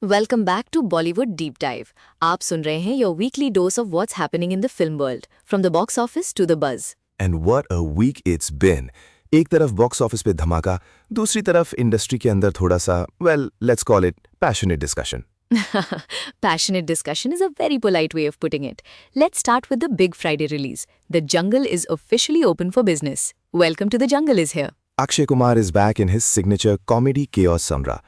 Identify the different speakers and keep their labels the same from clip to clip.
Speaker 1: Welcome back to Bollywood Deep Dive. आप सुन रहे हैं your weekly dose of what's happening in the film world, from the box office to the buzz.
Speaker 2: And what a week it's been. एक तरफ box office पे धमाका, दूसरी तरफ industry के अंदर थोड़ा सा, well, let's call it passionate discussion.
Speaker 1: Passionate discussion is a very polite way of putting it. Let's start with the big Friday release. The Jungle is officially open for business. Welcome to the Jungle is here.
Speaker 2: Akshay Kumar is back in his signature comedy chaos Samra.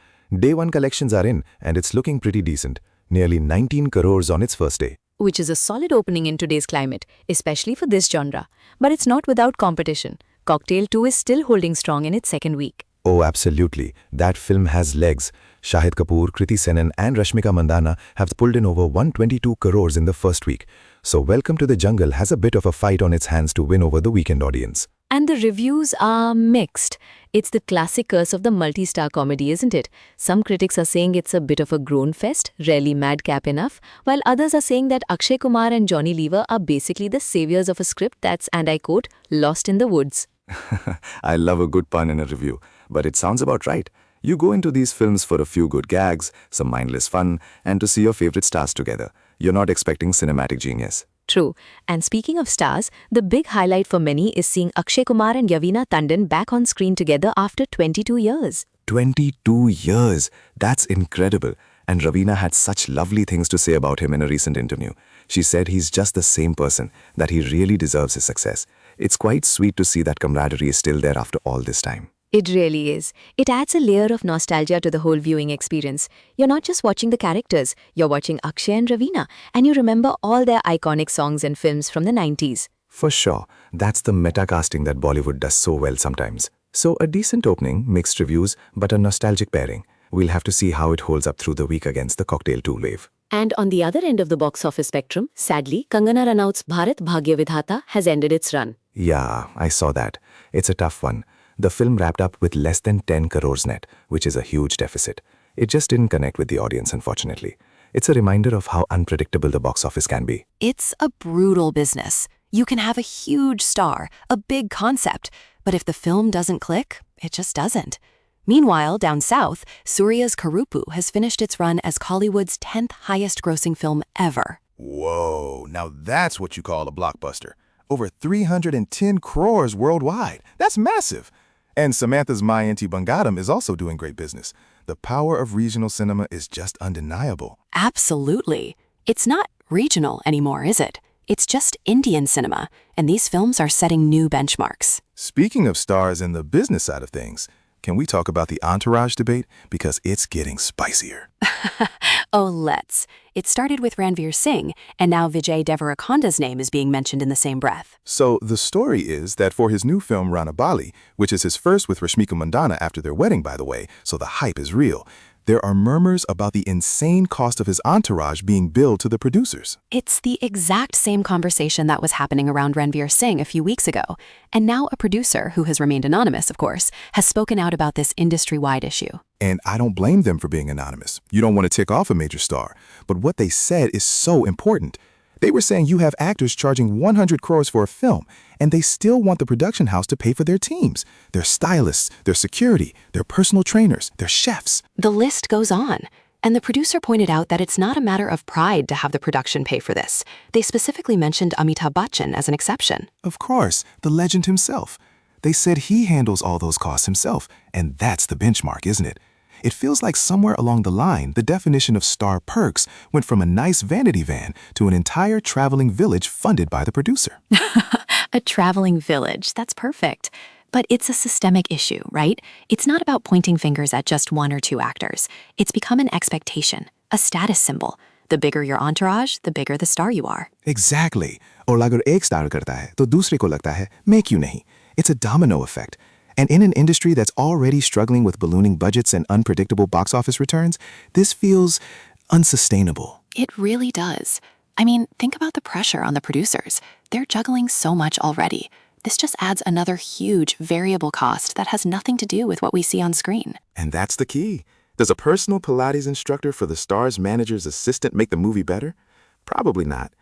Speaker 2: Day one collections are in and it's looking pretty decent. Nearly 19 crores on its first day.
Speaker 1: Which is a solid opening in today's climate, especially for this genre. But it's not without competition. Cocktail 2 is still holding strong in its second week.
Speaker 2: Oh, absolutely. That film has legs. Shahid Kapoor, Kriti Senon and Rashmika Mandanna have pulled in over 122 crores in the first week. So Welcome to the Jungle has a bit of a fight on its hands to win over the weekend audience.
Speaker 1: And the reviews are mixed. It's the classic curse of the multi-star comedy, isn't it? Some critics are saying it's a bit of a groan fest, rarely madcap enough, while others are saying that Akshay Kumar and Johnny Lever are basically the saviors of a script that's, and I quote, lost in the woods.
Speaker 3: I love a good pun in a review, but it sounds about right. You go into these films for a few good gags, some mindless fun, and to see your favorite stars together. You're not expecting cinematic genius.
Speaker 1: True. And speaking of stars, the big highlight for many is seeing Akshay Kumar and Yavina Tandon back on screen together after 22 years.
Speaker 3: 22 years! That's incredible. And Ravina had such lovely things to say about him in a recent interview. She said he's just the same person, that he really deserves his success. It's quite sweet to see that camaraderie is still there after all this time.
Speaker 1: It really is. It adds a layer of nostalgia to the whole viewing experience. You're not just watching the characters, you're watching Akshay and Ravina, and you remember all their iconic songs and films from the 90s.
Speaker 3: For sure, that's the metacasting that Bollywood does so well sometimes. So a decent opening, mixed reviews, but a nostalgic pairing. We'll have to see how it holds up through the week against the Cocktail 2 wave.
Speaker 1: And on the other end of the box office spectrum, sadly, Kangana Ranaut's Bharat Bhagya Vidhata has ended its run.
Speaker 3: Yeah, I saw that. It's a tough one. The film wrapped up with less than 10 crores net, which is a huge deficit. It just didn't connect with the audience, unfortunately. It's a reminder of how unpredictable the box office can be.
Speaker 4: It's a brutal business. You can have a huge star, a big concept, but if the film doesn't click, it just doesn't. Meanwhile, down south, Surya's Karupu has finished its run as Hollywood's 10th highest-grossing film ever.
Speaker 5: Whoa, now that's what you call a blockbuster. Over 310 crores worldwide. That's massive. And Samantha's Mayanti Bangadam is also doing great business. The power of regional cinema is just undeniable.
Speaker 4: Absolutely. It's not regional anymore, is it? It's just Indian cinema, and these films are setting new benchmarks.
Speaker 5: Speaking of stars in the business side of things, can we talk about the entourage debate? Because it's getting spicier.
Speaker 4: Oh, let's. It started with Ranveer Singh, and now Vijay Deverakonda's name is being mentioned in the same breath.
Speaker 5: So the story is that for his new film Ranveer, which is his first with Rashmika Mandanna after their wedding, by the way, so the hype is real, there are murmurs about the insane cost of his entourage being billed to the producers.
Speaker 4: It's the exact same conversation that was happening around Ranveer Singh a few weeks ago, and now a producer, who has remained anonymous, of course, has spoken out about this industry-wide issue.
Speaker 5: And I don't blame them for being anonymous. You don't want to tick off a major star. But what they said is so important. They were saying you have actors charging 100 crores for a film, and they still want the production house to pay for their teams, their stylists, their security, their personal trainers, their chefs.
Speaker 4: The list goes on. And the producer pointed out that it's not a matter of pride to have the production pay for this. They specifically mentioned Amitabh Bachchan as an exception.
Speaker 5: Of course, the legend himself. They said he handles all those costs himself, and that's the benchmark, isn't it? It feels like somewhere along the line, the definition of star perks went from a nice vanity van to an entire traveling village funded by the producer.
Speaker 4: A traveling village, that's perfect. But it's a systemic issue, right? It's not about pointing fingers at just one or two actors. It's become an expectation, a status symbol. The bigger your entourage, the bigger the star you are.
Speaker 5: Exactly. और अगर एक star करता है, तो दूसरे को लगता है, मैं क्यों नहीं? It's a domino effect. And in an industry that's already struggling with ballooning budgets and unpredictable box office returns, this feels unsustainable.
Speaker 4: It really does. I mean, think about the pressure on the producers. They're juggling so much already. This just adds another huge variable cost that has nothing to do with what we see on screen.
Speaker 5: And that's the key. Does a personal Pilates instructor for the star's manager's assistant make the movie better? Probably not.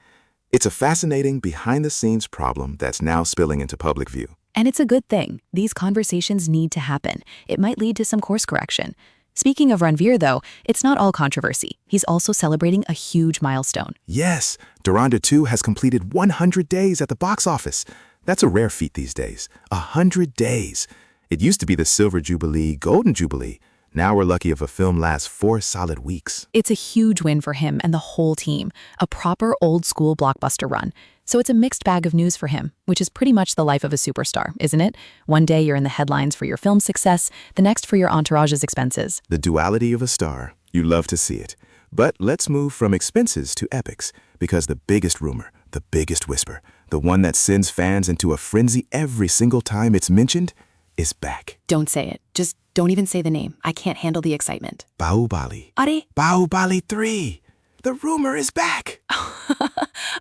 Speaker 5: It's a fascinating behind-the-scenes problem that's now spilling into public view.
Speaker 6: And it's a good thing. These conversations need to happen. It might lead to some course correction.
Speaker 4: Speaking of Ranveer, though, it's not all controversy. He's also celebrating a huge milestone.
Speaker 5: Yes, Duranda 2 has completed 100 days at the box office. That's a rare feat these days. 100 days. It used to be the Silver Jubilee, Golden Jubilee. Now we're lucky if a film lasts 4 solid weeks.
Speaker 4: It's a huge win for him and the whole team, a proper old-school blockbuster run. So it's a mixed bag of news for him, which is pretty much the life of a superstar, isn't it? One day you're in the headlines for your film success, the next for your entourage's expenses.
Speaker 5: The duality of a star. You love to see it. But let's move from expenses to epics, because the biggest rumor, the biggest whisper, the one that sends fans into a frenzy every single time it's mentioned, is back.
Speaker 4: Don't say it. Just don't even say the name. I can't handle the excitement.
Speaker 5: Baahubali.
Speaker 4: Are?
Speaker 5: Baahubali 3. The rumor is back.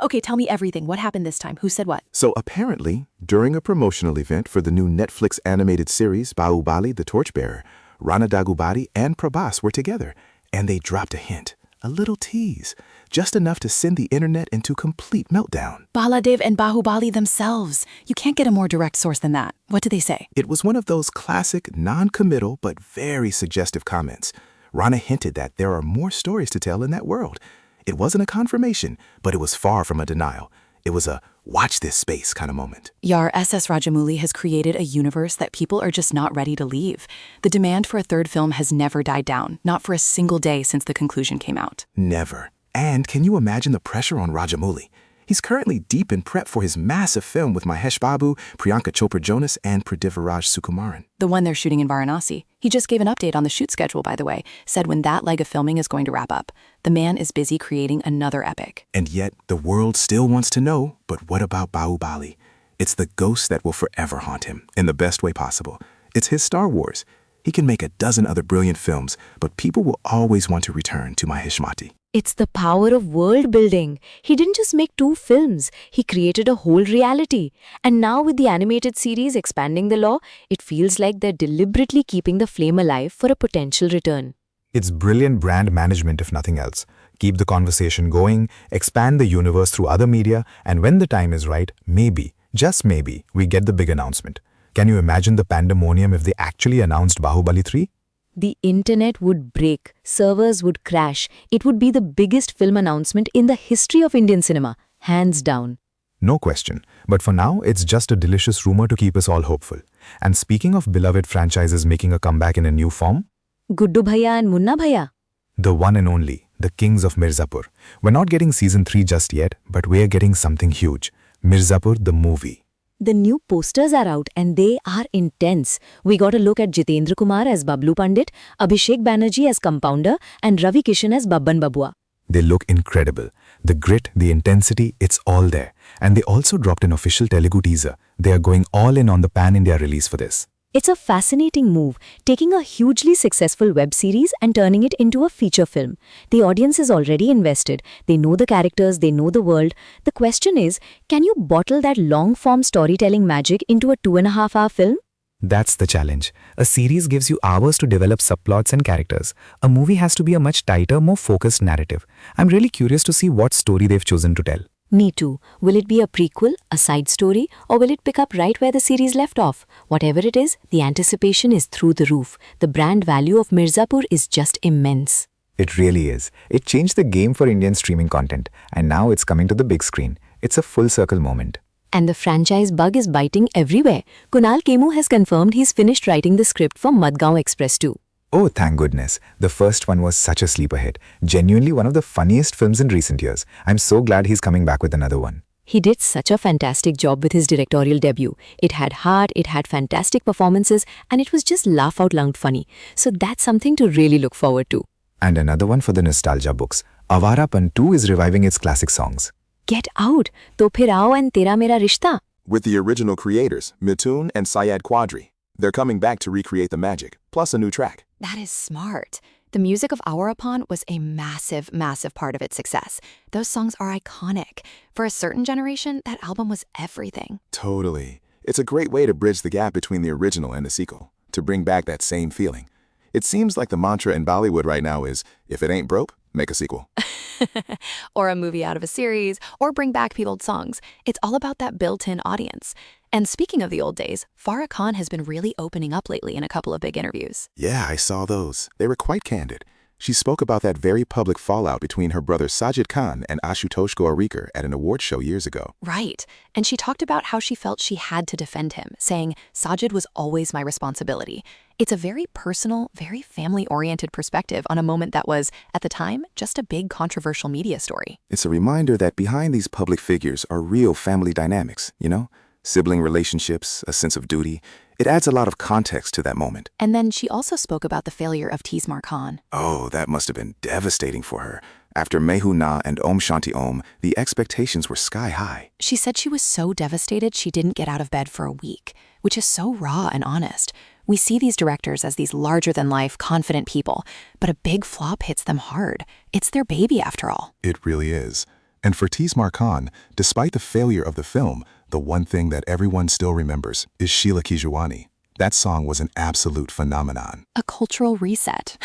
Speaker 4: Okay, tell me everything. What happened this time? Who said what?
Speaker 5: So apparently, during a promotional event for the new Netflix animated series Baahubali the Torchbearer, Rana Dagubadi and Prabhas were together, and they dropped a hint, a little tease, just enough to send the internet into complete meltdown.
Speaker 4: Baladev and Baahubali themselves. You can't get a more direct source than that. What did they say?
Speaker 5: It was one of those classic, non-committal but very suggestive comments. Rana hinted that there are more stories to tell in that world. It wasn't a confirmation, but it was far from a denial. It was a watch this space kind of moment.
Speaker 4: Yar S.S. Rajamouli has created a universe that people are just not ready to leave. The demand for a third film has never died down, not for a single day since the conclusion came out.
Speaker 5: Never. And can you imagine the pressure on Rajamouli? He's currently deep in prep for his massive film with Mahesh Babu, Priyanka Chopra Jonas, and Prithiviraj Sukumaran.
Speaker 4: The one they're shooting in Varanasi. He just gave an update on the shoot schedule, by the way, said when that leg of filming is going to wrap up. The man is busy creating another epic.
Speaker 5: And yet, the world still wants to know, but what about Baahubali? It's the ghost that will forever haunt him, in the best way possible. It's his Star Wars. He can make a dozen other brilliant films, but people will always want to return to Maheshmati.
Speaker 1: It's the power of world building. He didn't just make 2 films, he created a whole reality. And now with the animated series expanding the law, it feels like they're deliberately keeping the flame alive for a potential return.
Speaker 2: It's brilliant brand management if nothing else. Keep the conversation going, expand the universe through other media, and when the time is right, maybe, just maybe, we get the big announcement. Can you imagine the pandemonium if they actually announced Baahubali 3?
Speaker 1: The internet would break, servers would crash. It would be the biggest film announcement in the history of Indian cinema, hands down.
Speaker 2: No question. But for now, it's just a delicious rumor to keep us all hopeful. And speaking of beloved franchises making a comeback in a new form,
Speaker 1: Guddu Bhaiya and Munna Bhaiya.
Speaker 2: the one and only, the kings of Mirzapur. We're not getting season 3 just yet, but we're getting something huge. Mirzapur the movie.
Speaker 1: The new posters are out and they are intense. We got a look at Jitendra Kumar as Bablu Pandit, Abhishek Banerjee as Compounder, and Ravi Kishan as Babban Babua.
Speaker 2: They look incredible. The grit, the intensity, it's all there. And they also dropped an official Telugu teaser. They are going all in on the pan-India release for this.
Speaker 1: It's a fascinating move, taking a hugely successful web series and turning it into a feature film. The audience is already invested. They know the characters, they know the world. The question is, can you bottle that long-form storytelling magic into a 2.5-hour film?
Speaker 6: That's the challenge. A series gives you hours to develop subplots and characters. A movie has to be a much tighter, more focused narrative. I'm really curious to see what story they've chosen to tell.
Speaker 1: Me too. Will it be a prequel, a side story, or will it pick up right where the series left off? Whatever it is, the anticipation is through the roof. The brand value of Mirzapur is just immense.
Speaker 6: It really is. It changed the game for Indian streaming content, and now it's coming to the big screen. It's a full circle moment.
Speaker 1: And the franchise bug is biting everywhere. Kunal Kemu has confirmed he's finished writing the script for Madgaon Express 2.
Speaker 6: Oh, thank goodness. The first one was such a sleeper hit. Genuinely one of the funniest films in recent years. I'm so glad he's coming back with another one.
Speaker 1: He did such a fantastic job with his directorial debut. It had heart, it had fantastic performances, and it was just laugh out loud funny. So that's something to really look forward to.
Speaker 6: And another one for the nostalgia books. Avarapan 2 is reviving its classic songs.
Speaker 1: Get out! To Phir Aao and Tera Mera Rishta.
Speaker 7: With the original creators, Mithun and Syed Quadri. They're coming back to recreate the magic, plus a new track.
Speaker 4: That is smart. The music of Awarapan was a massive, massive part of its success. Those songs are iconic. For a certain generation, that album was everything.
Speaker 7: Totally. It's a great way to bridge the gap between the original and the sequel, to bring back that same feeling. It seems like the mantra in Bollywood right now is, if it ain't broke, make a sequel.
Speaker 4: or a movie out of a series, or bring back people's songs. It's all about that built-in audience. And speaking of the old days, Farah Khan has been really opening up lately in a couple of big interviews.
Speaker 7: Yeah, I saw those. They were quite candid. She spoke about that very public fallout between her brother Sajid Khan and Ashutosh Gowarikar at an award show years ago.
Speaker 4: Right. And she talked about how she felt she had to defend him, saying, Sajid was always my responsibility. It's a very personal, very family-oriented perspective on a moment that was, at the time, just a big controversial media story.
Speaker 3: It's a reminder that behind these public figures are real family dynamics, you know? Sibling relationships, a sense of duty. It adds a lot of context to that moment.
Speaker 4: And then she also spoke about the failure of Tismar Khan.
Speaker 3: Oh, that must have been devastating for her. After Mehu Na and Om Shanti Om, the expectations were sky high.
Speaker 4: She said she was so devastated she didn't get out of bed for a week, which is so raw and honest. We see these directors as these larger-than-life, confident people, but a big flop hits them hard. It's their baby, after all.
Speaker 5: It really is. And for Tismar Khan, despite the failure of the film, the one thing that everyone still remembers is Sheila Kijwani. That song was an absolute phenomenon.
Speaker 4: A cultural reset.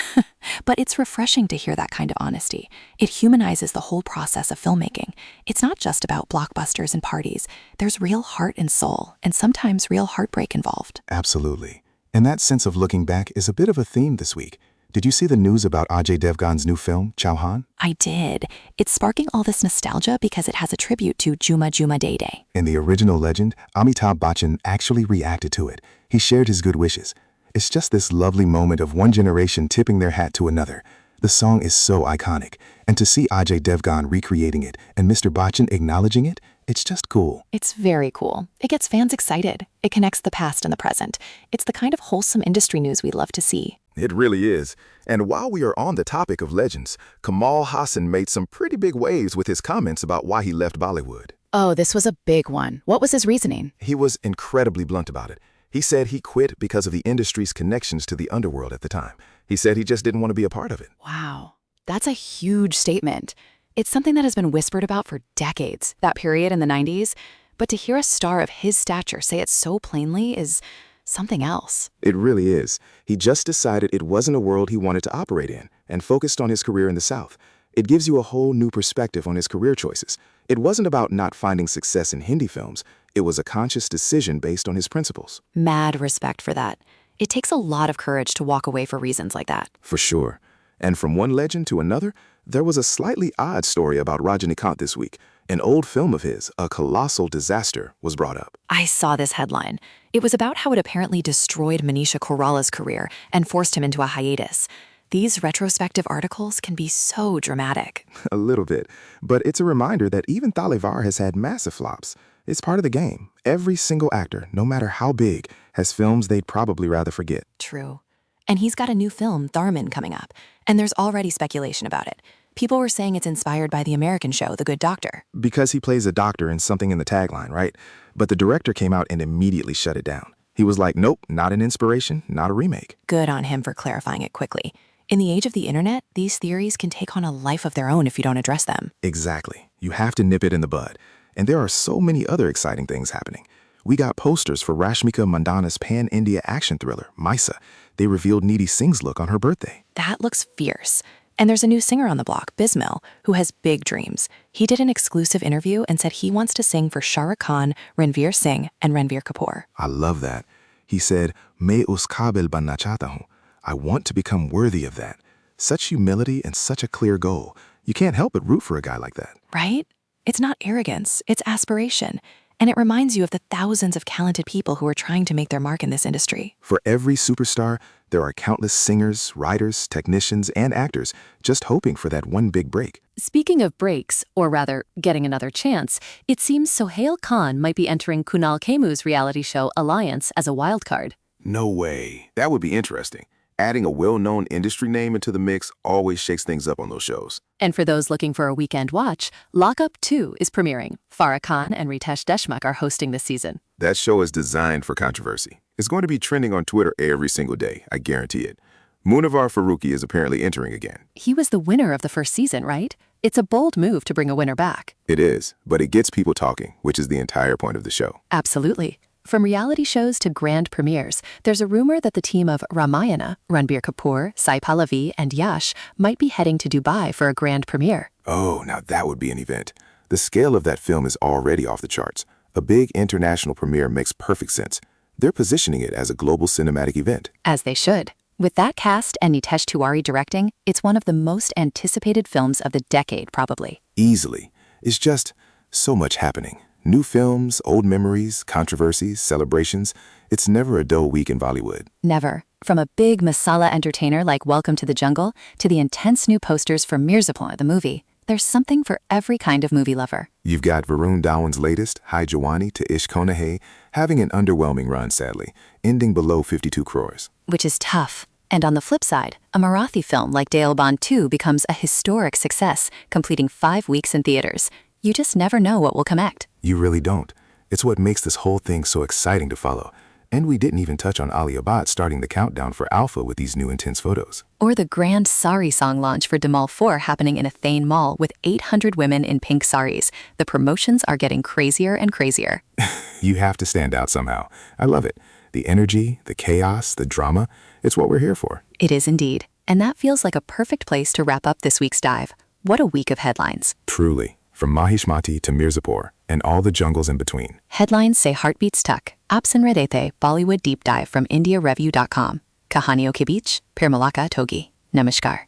Speaker 4: But it's refreshing to hear that kind of honesty. It humanizes the whole process of filmmaking. It's not just about blockbusters and parties. There's real heart and soul, and sometimes real heartbreak involved.
Speaker 5: Absolutely. And that sense of looking back is a bit of a theme this week. Did you see the news about Ajay Devgan's new film, Chauhan?
Speaker 4: I did. It's sparking all this nostalgia because it has a tribute to Juma Juma Day Day.
Speaker 5: In the original legend, Amitabh Bachchan actually reacted to it. He shared his good wishes. It's just this lovely moment of one generation tipping their hat to another. The song is so iconic, and to see Ajay Devgan recreating it and Mr. Bachchan acknowledging it, it's just cool.
Speaker 4: It's very cool. It gets fans excited. It connects the past and the present. It's the kind of wholesome industry news we love to see.
Speaker 7: It really is. And while we are on the topic of legends, Kamal Haasan made some pretty big waves with his comments about why he left Bollywood.
Speaker 1: Oh, this was a big one. What was his reasoning?
Speaker 7: He was incredibly blunt about it. He said he quit because of the industry's connections to the underworld at the time. He said he just didn't want to be a part of it.
Speaker 1: Wow, that's a huge statement. It's something that has been whispered about for decades, that period in the 90s. But to hear a star of his stature say it so plainly is something else.
Speaker 7: It really is. He just decided it wasn't a world he wanted to operate in and focused on his career in the South. It gives you a whole new perspective on his career choices. It wasn't about not finding success in Hindi films. It was a conscious decision based on his principles.
Speaker 4: Mad respect for that. It takes a lot of courage to walk away for reasons like that.
Speaker 7: For sure. And from one legend to another, there was a slightly odd story about Rajinikanth this week. An old film of his, A Colossal Disaster, was brought up.
Speaker 4: I saw this headline. It was about how it apparently destroyed Manisha Koirala's career and forced him into a hiatus. These retrospective articles can be so dramatic.
Speaker 7: A little bit. But it's a reminder that even Talevar has had massive flops. It's part of the game. Every single actor, no matter how big, has films they'd probably rather forget.
Speaker 4: True. And he's got a new film, Dharman, coming up. And there's already speculation about it. People were saying it's inspired by the American show, The Good Doctor.
Speaker 7: Because he plays a doctor in something in the tagline, right? But the director came out and immediately shut it down. He was like, nope, not an inspiration, not a remake.
Speaker 4: Good on him for clarifying it quickly. In the age of the internet, these theories can take on a life of their own if you don't address them.
Speaker 7: Exactly. You have to nip it in the bud. And there are so many other exciting things happening. We got posters for Rashmika Mandanna's pan-India action thriller, Maisa. They revealed Neeti Singh's look on her birthday.
Speaker 4: That looks fierce. And there's a new singer on the block, Bismil, who has big dreams. He did an exclusive interview and said he wants to sing for Shah Rukh Khan, Ranveer Singh, and Ranveer Kapoor.
Speaker 7: I love that. He said, "Main us kabil banna chahta hu." I want to become worthy of that. Such humility and such a clear goal. You can't help but root for a guy like that.
Speaker 4: Right? It's not arrogance, it's aspiration. And it reminds you of the thousands of talented people who are trying to make their mark in this industry.
Speaker 7: For every superstar, there are countless singers, writers, technicians, and actors just hoping for that one big break.
Speaker 1: Speaking of breaks, or rather, getting another chance, it seems Sohail Khan might be entering Kunal Khemu's reality show Alliance as a wildcard.
Speaker 7: No way. That would be interesting. Adding a well-known industry name into the mix always shakes things up on those shows.
Speaker 1: And for those looking for a weekend watch, Lock Up 2 is premiering. Farah Khan and Ritesh Deshmukh are hosting this season.
Speaker 7: That show is designed for controversy. It's going to be trending on Twitter every single day, I guarantee it. Munawar Faruqi is apparently entering again.
Speaker 1: He was the winner of the first season, right? It's a bold move to bring a winner back.
Speaker 7: It is, but it gets people talking, which is the entire point of the show.
Speaker 1: Absolutely.
Speaker 4: From reality shows to grand premieres, there's a rumor that the team of Ramayana, Ranveer Kapoor, Sai Pallavi, and Yash might be heading to Dubai for a grand premiere.
Speaker 7: Oh, now that would be an event. The scale of that film is already off the charts. A big international premiere makes perfect sense. They're positioning it as a global cinematic event.
Speaker 4: As they should. With that cast and Nitesh Tiwari directing, it's one of the most anticipated films of the decade, probably.
Speaker 7: Easily. It's just so much happening. New films, old memories, controversies, celebrations. It's never a dull week in Bollywood.
Speaker 4: Never. From a big masala entertainer like Welcome to the Jungle to the intense new posters for Mirzapur, the movie, there's something for every kind of movie lover.
Speaker 7: You've got Varun Dhawan's latest, Hai Jawani to Ish Kona Hai, having an underwhelming run, sadly, ending below 52 crores.
Speaker 4: Which is tough. And on the flip side, a Marathi film like Dale Bond 2 becomes a historic success, completing 5 weeks in theaters. You just never know what will come next.
Speaker 7: You really don't. It's what makes this whole thing so exciting to follow. And we didn't even touch on Ali Abad starting the countdown for Alpha with these new intense photos.
Speaker 4: Or the grand sari song launch for Damal 4 happening in a Thane Mall with 800 women in pink saris. The promotions are getting crazier and crazier.
Speaker 7: You have to stand out somehow. I love it. The energy, the chaos, the drama, it's what we're here for.
Speaker 4: It is indeed. And that feels like a perfect place to wrap up this week's dive. What a week of headlines.
Speaker 7: Truly. From Mahishmati to Mirzapur, and all the jungles in between.
Speaker 4: Headlines say heartbeats tuck. Apsan Redete, Bollywood Deep Dive from IndiaReview.com. Kahaniyo ke beech, Pir Malaka Togi. Namaskar.